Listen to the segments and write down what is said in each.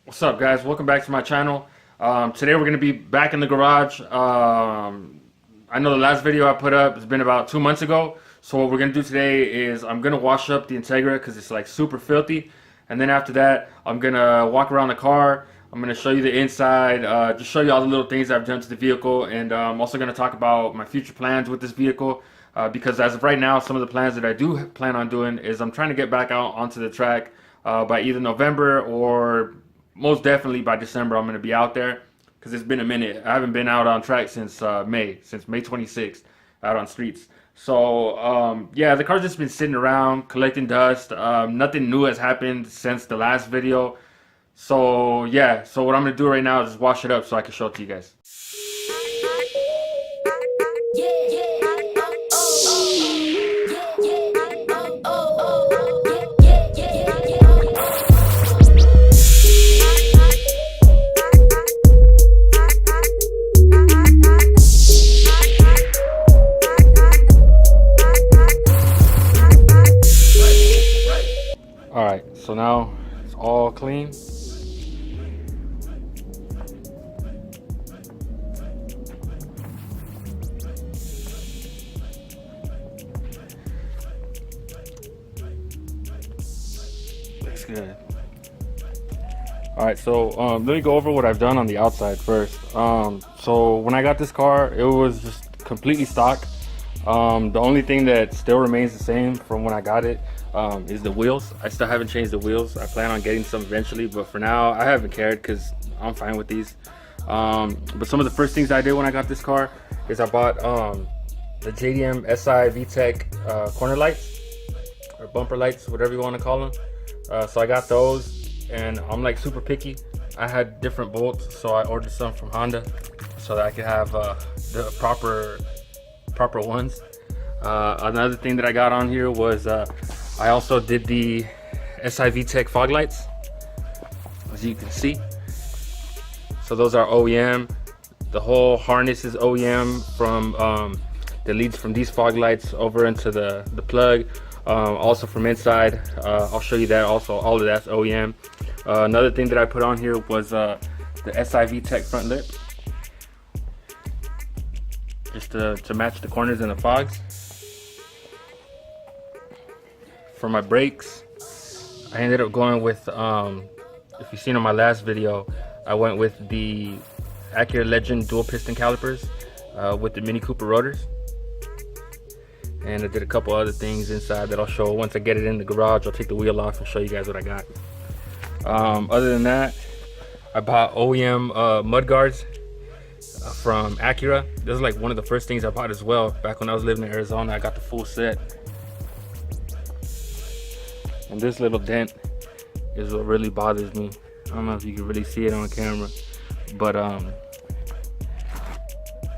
What's up, guys? Welcome back to my channel. Today we're going to be back in the garage. I know the last video I put up has been about 2 months ago. So what we're going to do today is I'm going to wash up the Integra because it's like super filthy. And then after that, I'm going to walk around the car. I'm going to show you the inside, just show you all the little things I've done to the vehicle. And I'm also going to talk about my future plans with this vehicle. Because as of right now, some of the plans that I do plan on doing is I'm trying to get back out onto the track by either November or most definitely by December. I'm going to be out there because it's been a minute. I haven't been out on track since May 26th, out on streets. So yeah, the car's just been sitting around collecting dust. Nothing new has happened since the last video. So yeah, so what I'm going to do right now is just wash it up so I can show it to you guys. Alright, so now it's all clean. Looks good. Alright, so let me go over what I've done on the outside first. So when I got this car, it was just completely stock. The only thing that still remains the same from when I got it is the wheels. I still haven't changed the wheels. I plan on getting some eventually, but for now I haven't cared because I'm fine with these. But some of the first things I did when I got this car is I bought the JDM SI VTEC corner lights or bumper lights, whatever you want to call them. So I got those, and I'm like super picky. I had different bolts, so I ordered some from Honda so that I could have the proper ones. Another thing that I got on here was I also did the SI VTEC fog lights, as you can see. So those are OEM. The whole harness is OEM from that leads from these fog lights over into the plug. Also from inside, I'll show you that. Also, all of that's OEM. Another thing that I put on here was the SI VTEC front lip, just to match the corners and the fogs. For my brakes, I ended up going with, if you've seen on my last video, I went with the Acura Legend dual piston calipers with the Mini Cooper rotors. And I did a couple other things inside that I'll show once I get it in the garage. I'll take the wheel off and show you guys what I got. Other than that, I bought OEM mud guards from Acura. This is like one of the first things I bought as well. Back when I was living in Arizona, I got the full set. And this little dent is what really bothers me. I don't know if you can really see it on camera, but I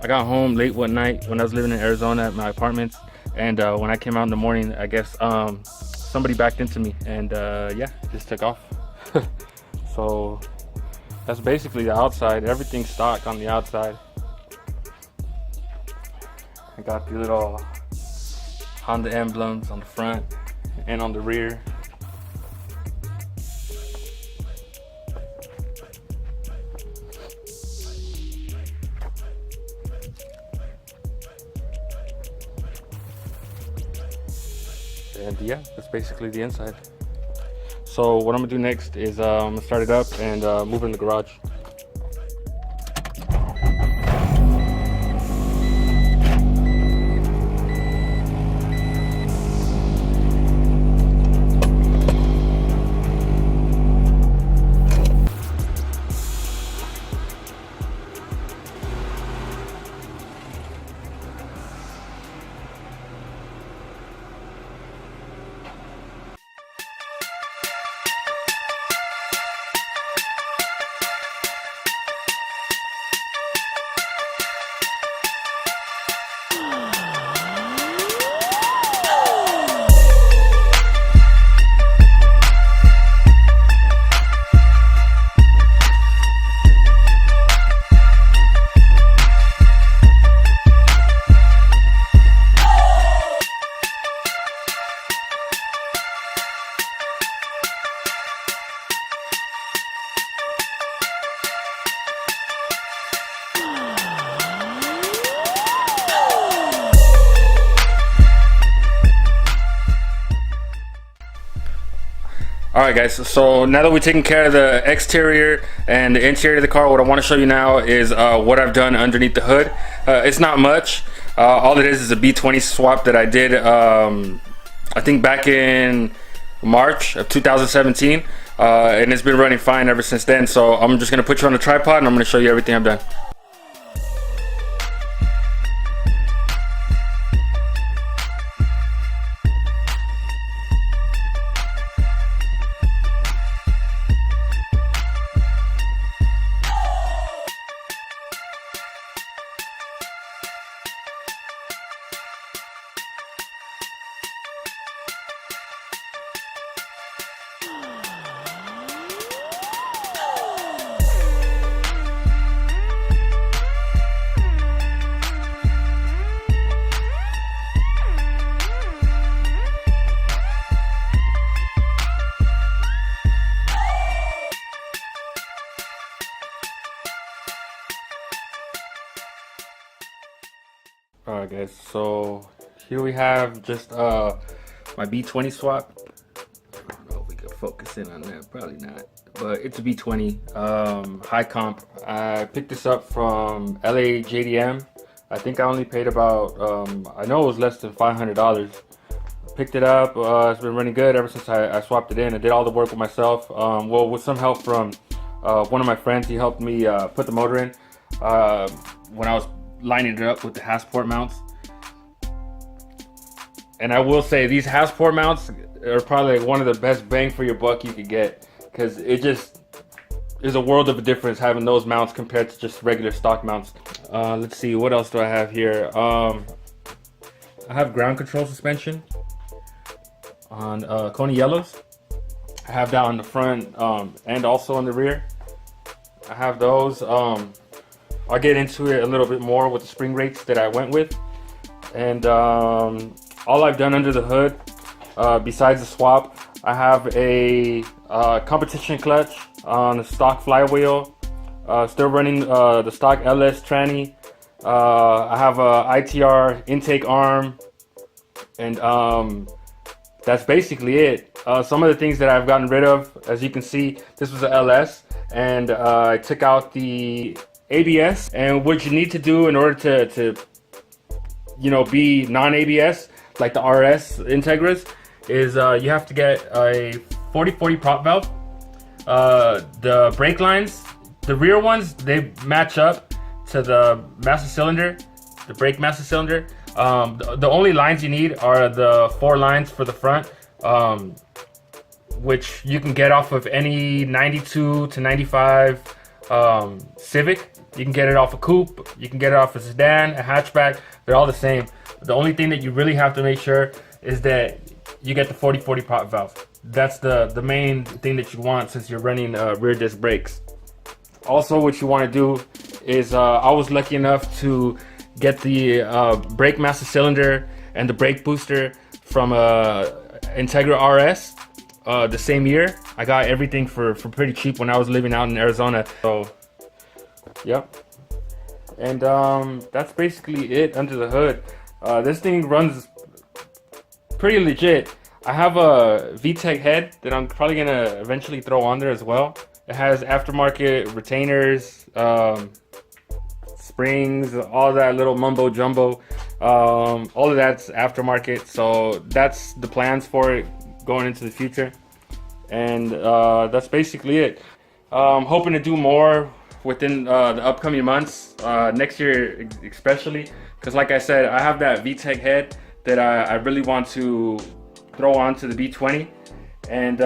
got home late one night when I was living in Arizona at my apartments, and when I came out in the morning, I guess somebody backed into me, and yeah, just took off. So that's basically the outside. Everything's stock on the outside. I got the little Honda emblems on the front and on the rear. And yeah, that's basically the inside. So what I'm gonna do next is I'm gonna start it up and move it in the garage. Alright guys, so now that we've taken care of the exterior and the interior of the car, what I want to show you now is what I've done underneath the hood. It's not much. All it is a B20 swap that I did, I think back in March of 2017. And it's been running fine ever since then. So I'm just going to put you on a tripod and I'm going to show you everything I've done. Alright guys, so here we have just my B20 swap. I don't know if we can focus in on that, probably not. But it's a B20 high comp. I picked this up from LA JDM. I think I only paid about, I know it was less than $500. Picked it up, it's been running good ever since I swapped it in. I did all the work with myself. Well, with some help from one of my friends. He helped me put the motor in when I was lining it up with the Hassport mounts. And I will say these Hassport mounts are probably like one of the best bang for your buck you could get, because it just is a world of a difference having those mounts compared to just regular stock mounts. Let's see, what else do I have here? I have ground control suspension on Kona Yellows. I have that on the front and also on the rear. I have those. I'll get into it a little bit more with the spring rates that I went with. And all I've done under the hood, besides the swap, I have a competition clutch on a stock flywheel. Still running the stock LS tranny. I have a ITR intake arm. And that's basically it. Some of the things that I've gotten rid of, as you can see, this was a LS. And I took out the ABS, and what you need to do in order to you know, be non-ABS like the RS Integras is you have to get a 40/40 prop valve. The brake lines, the rear ones, they match up to the master cylinder, the brake master cylinder. The only lines you need are the 4 lines for the front, which you can get off of any 92 to 95 Civic. You can get it off a coupe, you can get it off a sedan, a hatchback. They're all the same. The only thing that you really have to make sure is that you get the 40/40 prop valve. That's the main thing that you want since you're running rear disc brakes. Also, what you want to do is I was lucky enough to get the brake master cylinder and the brake booster from Integra RS the same year. I got everything for pretty cheap when I was living out in Arizona. So yep. And that's basically it under the hood. This thing runs pretty legit. I have a VTEC head that I'm probably gonna eventually throw on there as well. It has aftermarket retainers, springs, all that little mumbo jumbo. All of that's aftermarket, so that's the plans for it going into the future. And that's basically it. I'm hoping to do more within the upcoming months, next year especially, because like I said, I have that VTEC head that I really want to throw onto the B20, and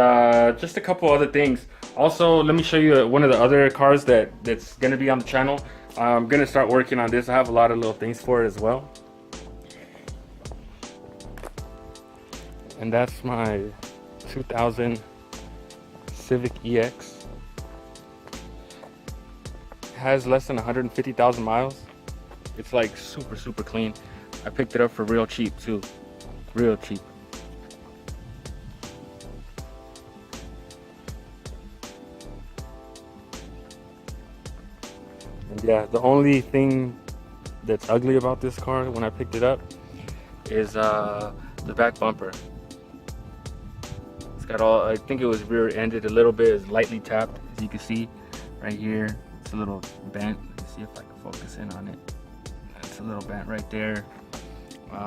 just a couple other things. Also, let me show you one of the other cars that's going to be on the channel. I'm going to start working on this. I have a lot of little things for it as well. And that's my 2000 Civic EX. It has less than 150,000 miles. It's like super clean. I picked it up for real cheap too. Real cheap. And yeah, the only thing that's ugly about this car when I picked it up is the back bumper. It's got all, I think it was rear-ended a little bit. It's lightly tapped, as you can see right here. It's a little bent. Let's see if I can focus in on it. It's a little bent right there.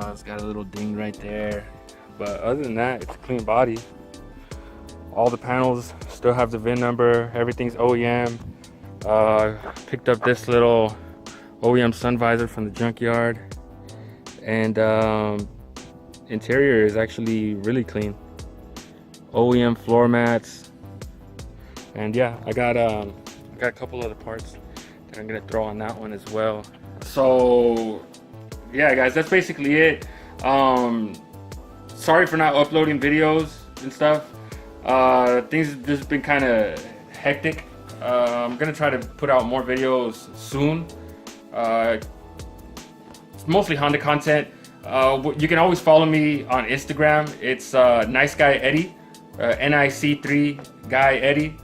It's got a little ding right there. But other than that, it's a clean body. All the panels still have the VIN number. Everything's OEM. Picked up this little OEM sun visor from the junkyard. And interior is actually really clean. OEM floor mats. And yeah, I got a couple other parts that I'm gonna throw on that one as well. So yeah, guys, that's basically it. Sorry for not uploading videos and stuff. Things have just been kind of hectic. I'm gonna try to put out more videos soon. It's mostly Honda content. You can always follow me on Instagram. It's Nice Guy Eddie, NIC3 Guy Eddie.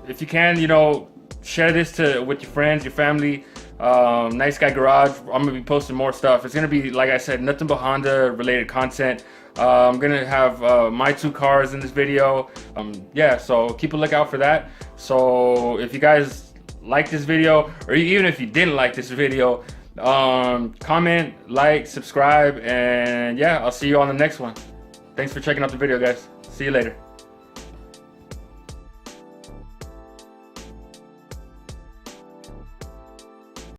If you can, you know, share this with your friends, your family. Nice Guy Garage. I'm gonna be posting more stuff. It's gonna be, like I said, nothing but Honda related content. I'm gonna have my 2 cars in this video. Yeah, so keep a lookout for that. So if you guys like this video, or even if you didn't like this video, comment, like, subscribe, and yeah, I'll see you on the next one. Thanks for checking out the video, guys. See you later.